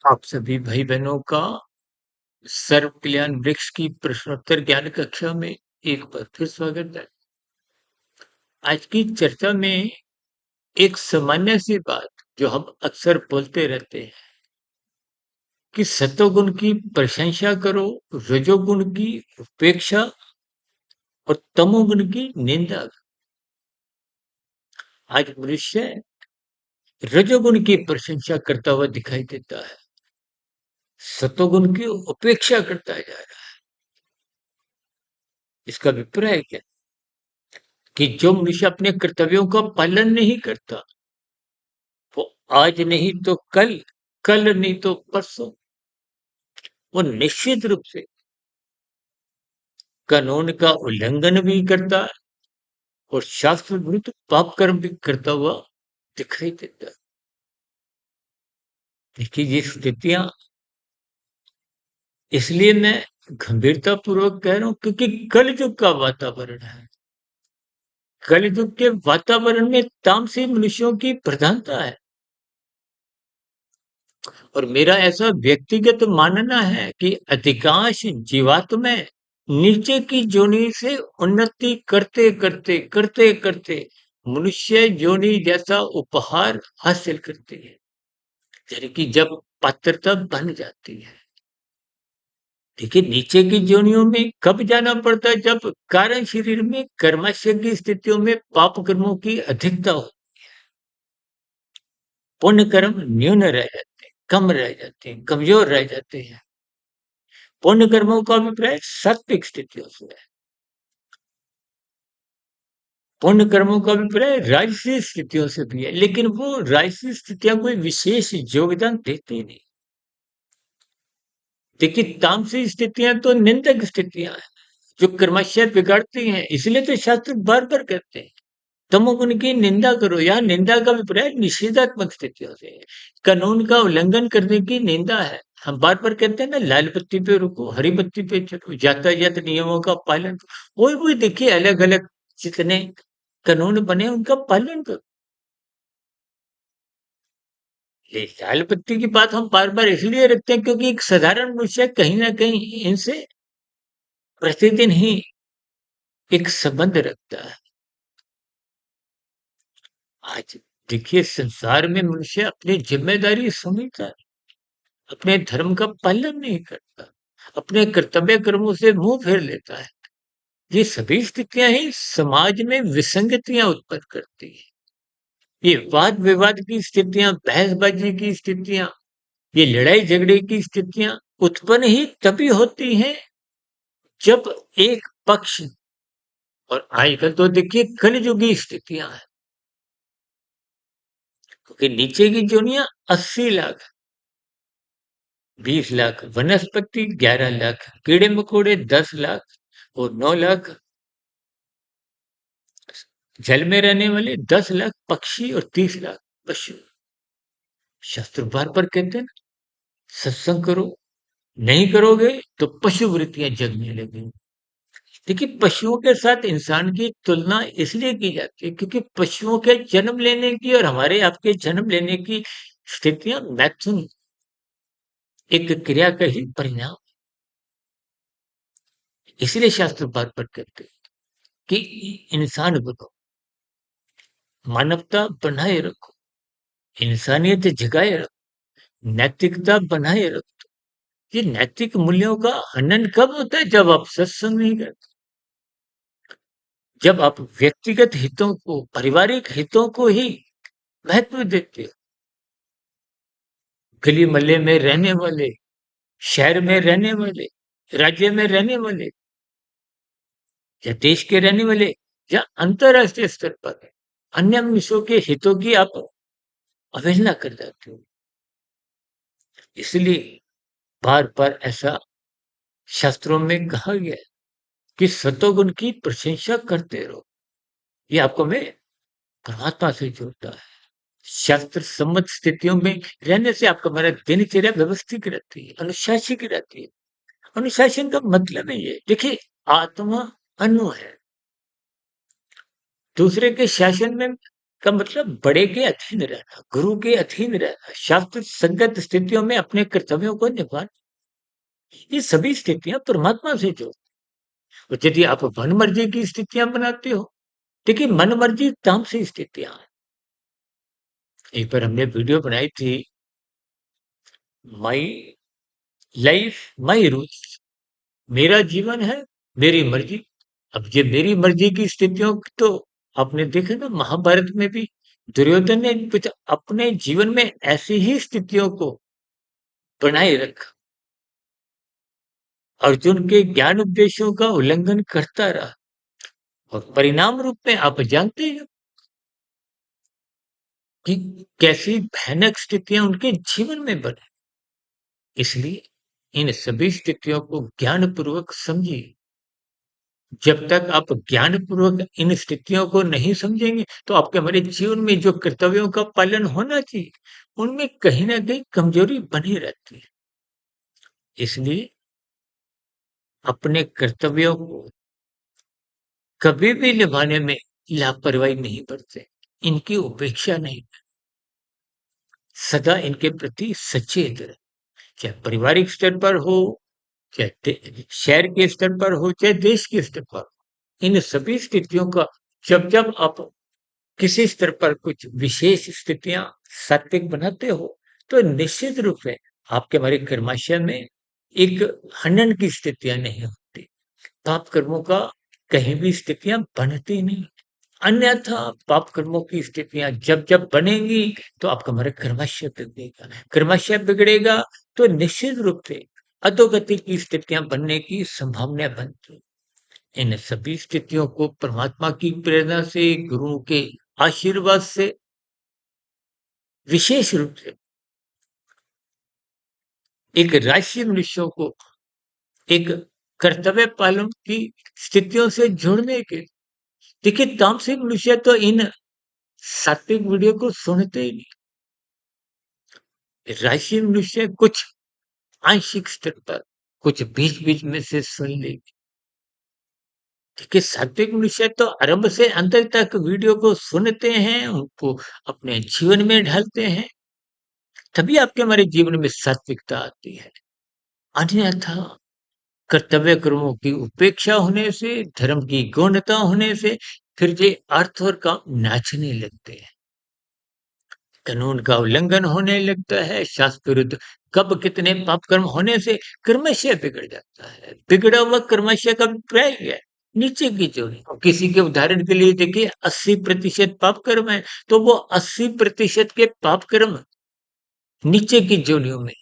आप सभी भाई बहनों का सर्व कल्याण वृक्ष की प्रश्नोत्तर ज्ञान कक्षा में एक बार फिर स्वागत है। आज की चर्चा में एक सामान्य सी बात जो हम अक्सर बोलते रहते हैं कि सतोगुण की प्रशंसा करो, रजोगुण की उपेक्षा और तमोगुण की निंदा। आज मनुष्य रजोगुण की प्रशंसा करता हुआ दिखाई देता है, सतोगुण की उपेक्षा करता जा रहा है। इसका अभिप्राय क्या कि जो मनुष्य अपने कर्तव्यों का पालन नहीं करता वो आज नहीं तो कल, कल नहीं तो परसों वो निश्चित रूप से कानून का उल्लंघन भी करता है और शास्त्र विरुद्ध पाप कर्म भी करता हुआ दिखाई देता है। देखिए ये स्थितियां इसलिए मैं गंभीरता पूर्वक कह रहा हूं क्योंकि कलयुग का वातावरण है। कलयुग के वातावरण में तामसी मनुष्यों की प्रधानता है और मेरा ऐसा व्यक्तिगत मानना है कि अधिकांश जीवात्माएं नीचे की योनि से उन्नति करते करते मनुष्य योनि जैसा उपहार हासिल करती है, यानी कि जब पात्रता बन जाती है। देखिए नीचे की योनियों में कब जाना पड़ता है, जब कारण शरीर में कर्मश्य की स्थितियों में पाप कर्मों की अधिकता हो, पुण्य कर्म न्यून रह जाते हैं, कम रह जाते हैं, कमजोर रह जाते हैं। पुण्य कर्मों का अभिप्राय सात्विक स्थितियों से है, पुण्य कर्मों का अभिप्राय राजसी स्थितियों से भी है, लेकिन वो राजसी स्थितियां कोई विशेष योगदान देती नहीं। देखिए तामसी स्थितियां तो निंदक स्थितियां हैं जो कर्मशय बिगाड़ती हैं, इसलिए तो शास्त्र बार बार कहते हैं तमोगुण की निंदा करो। यहाँ निंदा का अभिप्राय निषेधात्मक स्थितियों से है, कानून का उल्लंघन करने की निंदा है। हम बार बार कहते हैं ना, लाल बत्ती पे रुको, हरी बत्ती पे चलो, यातायात नियमों का पालन करो। वही देखिए अलग अलग जितने कानून बने उनका पालन करो। ये लाल बत्ती की बात हम बार बार इसलिए रखते हैं क्योंकि एक साधारण मनुष्य कहीं ना कहीं इनसे प्रतिदिन ही एक संबंध रखता है। आज देखिए संसार में मनुष्य अपनी जिम्मेदारी समझता है, अपने धर्म का पालन नहीं करता, अपने कर्तव्य कर्मों से मुंह फेर लेता है। ये सभी स्थितियां ही समाज में विसंगतियां उत्पन्न करती है। ये वाद विवाद की स्थितियां, बहसबाजी की स्थितियां, ये लड़ाई झगड़े की स्थितियां उत्पन्न ही तभी होती हैं जब एक पक्ष, और आजकल तो देखिए कलयुगी स्थितियां हैं, क्योंकि नीचे की जोनियां 80 लाख, 20 लाख वनस्पति, 11 लाख कीड़े मकोड़े, 10 लाख और 9 लाख जल में रहने वाले, 10 लाख पक्षी और 30 लाख पशु। शास्त्र बार पर कहते हैं सत्संग करो, नहीं करोगे तो पशु वृत्तियां जगने लगेंगी। देखिए पशुओं के साथ इंसान की तुलना इसलिए की जाती है क्योंकि पशुओं के जन्म लेने की और हमारे आपके जन्म लेने की स्थितियां मैथुन, एक क्रिया का ही परिणाम। इसलिए शास्त्र बार बार कहते हैं कि इंसान बनो, मानवता बनाए रखो, इंसानियत जगाए रखो, नैतिकता बनाए रखो। ये नैतिक मूल्यों का हनन कब होता है, जब आप सत्संग नहीं करते, जब आप व्यक्तिगत हितों को, पारिवारिक हितों को ही महत्व देते हो। गली मोहल्ले में रहने वाले, शहर में रहने वाले, राज्य में रहने वाले या देश के रहने वाले या अंतरराष्ट्रीय स्तर पर अन्य मनुष्यों के हितों की आप अवहेलना कर जाते हो। इसलिए बार बार ऐसा शास्त्रों में कहा गया है कि सतोगुण की प्रशंसा करते रहो। ये आपको में परमात्मा से जोड़ता है। शास्त्र सम्मत स्थितियों में रहने से आपका हमारा दिनचर्या व्यवस्थित रहती है, अनुशासित रहती है। अनुशासन का मतलब है ये, देखिए आत्मा अनु है, दूसरे के शासन में का मतलब बड़े के अधीन रहना, गुरु के अधीन रहना, शास्त्र संगत स्थितियों में अपने कर्तव्यों को निभाना, ये सभी स्थितियाँ परमात्मा से जुड़ी। और यदि आप मनमर्जी की स्थितियाँ बनाते हो, देखिए मनमर्जी तामसी स्थितियाँ हैं। एक बार हमने वीडियो बनाई थी, माई लाइफ माई रूल्स, मेरा जीवन है, मेरी मर्जी। अब ये मेरी मर्जी की स्थितियों की तो आपने देखा ना, महाभारत में भी दुर्योधन ने कुछ अपने जीवन में ऐसी ही स्थितियों को बनाए रखा। अर्जुन के ज्ञान उपदेशों का उल्लंघन करता रहा और परिणाम रूप में आप जानते हैं कि कैसी भयानक स्थितियां उनके जीवन में बनी। इसलिए इन सभी स्थितियों को ज्ञानपूर्वक समझिए। जब तक आप ज्ञानपूर्वक इन स्थितियों को नहीं समझेंगे, तो आपके हमारे जीवन में जो कर्तव्यों का पालन होना चाहिए, उनमें कहीं न कहीं कमजोरी बनी रहती है। इसलिए अपने कर्तव्यों को कभी भी निभाने में लापरवाही नहीं बरतें, इनकी उपेक्षा नहीं, सदा इनके प्रति सचेत रहें। चाहे पारिवारिक स्तर पर हो, चाहे शहर के स्तर पर हो, चाहे देश के स्तर पर हो, इन सभी स्थितियों का जब जब आप किसी स्तर पर कुछ विशेष स्थितियां सात्विक बनाते हो, तो निश्चित रूप से आपके हमारे कर्माशय में एक हनन की स्थितियां नहीं होती, पाप कर्मों का कहीं भी स्थितियां बनती नहीं। अन्यथा पाप कर्मों की स्थितियां जब जब बनेंगी, तो आपका हमारा कर्माशय बिगड़ेगा। कर्माशय बिगड़ेगा तो निश्चित रूप से अधोगति की स्थितियां बनने की संभावना बनती। इन सभी स्थितियों को परमात्मा की प्रेरणा से, गुरुओं के आशीर्वाद से विशेष रूप से एक राशि मनुष्यों को एक कर्तव्य पालन की स्थितियों से जोड़ने के, देखिए तामसिक मनुष्य तो इन सात्विक वीडियो को सुनते ही नहीं। राशि मनुष्य कुछ आंशिक स्तर पर कुछ बीच बीच में से सुन लेगी। देखिए सात्विक मनुष्य तो आरंभ से अंत तक वीडियो को सुनते हैं, उनको अपने जीवन में ढालते हैं, तभी आपके हमारे जीवन में सात्विकता आती है। अन्यथा कर्तव्य कर्मों की उपेक्षा होने से, धर्म की गौणता होने से फिर ये अर्थ और काम नाचने लगते हैं। कानून का उल्लंघन होने लगता है, शास्त्र विरुद्ध कब कितने पाप कर्म होने से कर्मशय बिगड़ जाता है। बिगड़ा हुआ कर्मशय का अभिप्राय क्या है? नीचे की जोड़ी। किसी के उदाहरण के लिए देखिए 80% पाप कर्म है, तो वो 80% के पाप कर्म नीचे की जोनियों में।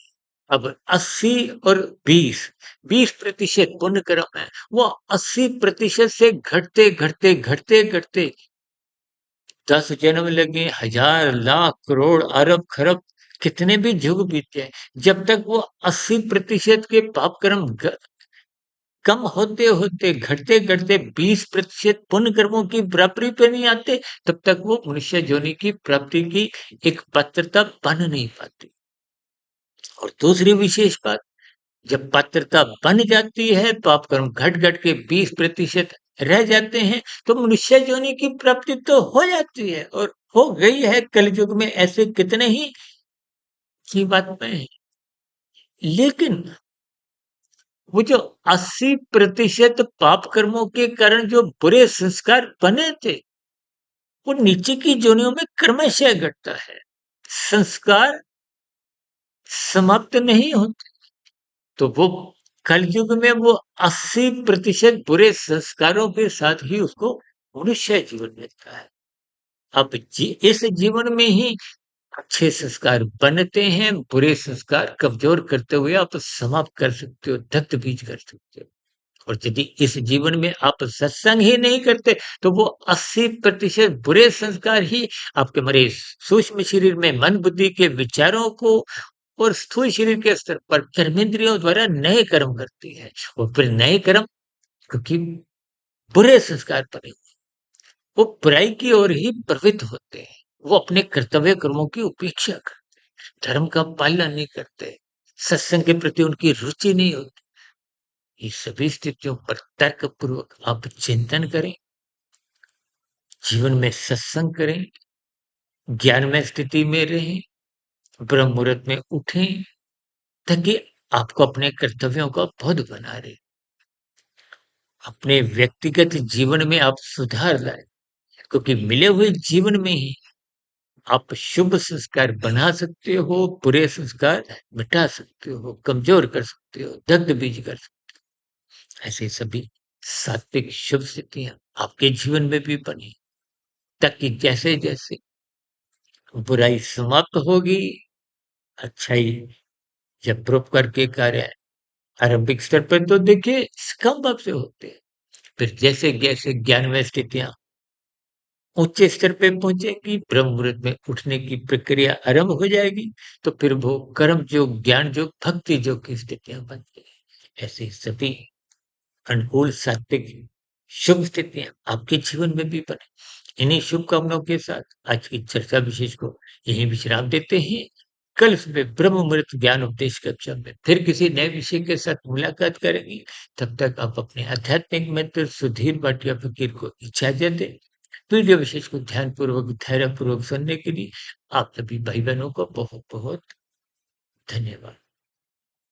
अब 80 और 20% पुण्य कर्म है, वो 80% से घटते घटते घटते घटते 10 जन्म लगे, हजार लाख करोड़ अरब खरब कितने भी युग बीत जाए, जब तक वो 80% के पाप कर्म कम होते होते घटते घटते 20% पुण्य कर्मों की बराबरी पे नहीं आते, तब तक वो मनुष्य योनि की प्राप्ति की एक पात्रता बन नहीं पाती। और दूसरी विशेष बात, जब पात्रता बन जाती है, पाप कर्म घट घट के 20% रह जाते हैं, तो मनुष्य योनि की प्राप्ति तो हो जाती है और हो गई है। कलयुग में ऐसे कितने ही जीवात्माएं हैं, लेकिन वो जो 80% पाप कर्मों के कारण जो बुरे संस्कार बने थे, वो नीचे की जोनियों में क्रमशः घटता है। संस्कार समाप्त नहीं होते, तो वो कलयुग में वो 80% बुरे संस्कारों के साथ ही उसको मनुष्य जीवन मिलता है। अब इस जीवन में ही अच्छे संस्कार बनते हैं, बुरे संस्कार कमजोर करते हुए आप समाप्त कर सकते हो, दग्ध बीज कर सकते हो। और यदि इस जीवन में आप सत्संग ही नहीं करते, तो वो 80% बुरे संस्कार ही आपके हमारे सूक्ष्म शरीर में मन बुद्धि के विचारों को और स्थूल शरीर के स्तर पर कर्मेंद्रियों द्वारा नए कर्म करती है। और फिर नए कर्म, क्योंकि बुरे संस्कार बने वो बुराई की ओर ही प्रवृत्त होते हैं। वो अपने कर्तव्य कर्मों की उपेक्षा करते, धर्म का पालन नहीं करते, सत्संग के प्रति उनकी रुचि नहीं होती। ये सभी स्थितियों पर तर्क पूर्वक आप चिंतन करें, जीवन में सत्संग करें, ज्ञानमय स्थिति में रहें, ब्रह्म मुहूर्त में उठें, ताकि आपको अपने कर्तव्यों का बोध बना रहे। अपने व्यक्तिगत जीवन में आप सुधार लाएँ, क्योंकि मिले हुए जीवन में ही आप शुभ संस्कार बना सकते हो, बुरे संस्कार मिटा सकते हो, कमज़ोर कर सकते हो, दग्ध-बीज कर सकते हो। ऐसे सभी सात्विक शुभ स्थितियाँ आपके जीवन में भी बनी, ताकि जैसे-जैसे बुराई समाप्त होगी, अच्छाई जब परोपकार के कार्य आरंभिक स्तर पर तो देखिए कम भाव से होते हैं। फिर जैसे-जैसे ज्ञानमय स्थितियाँ उच्च स्तर पे पहुँचेंगी, ब्रह्म मुहूर्त में उठने की प्रक्रिया आरंभ हो जाएगी, तो फिर वो कर्म योग, ज्ञान योग, भक्ति योग की स्थितियाँ बनती हैं। ऐसे सभी अनुकूल सात्विक शुभ स्थितियाँ आपके जीवन में भी बने। इन्हीं शुभकामनाओं के साथ आज की चर्चा विशेष को यहीं विश्राम देते हैं। कल सुबह ब्रह्म मुहूर्त ज्ञान उपदेश कक्षा में फिर किसी नए विषय के साथ मुलाकात करेंगे। तब तक आप अपने आध्यात्मिक मित्र सुधीर भाटिया फकीर को इजाज़त दें। वीडियो विशेष को ध्यानपूर्वक, धैर्यपूर्वक सुनने के लिए आप सभी भाई-बहनों को बहुत-बहुत धन्यवाद।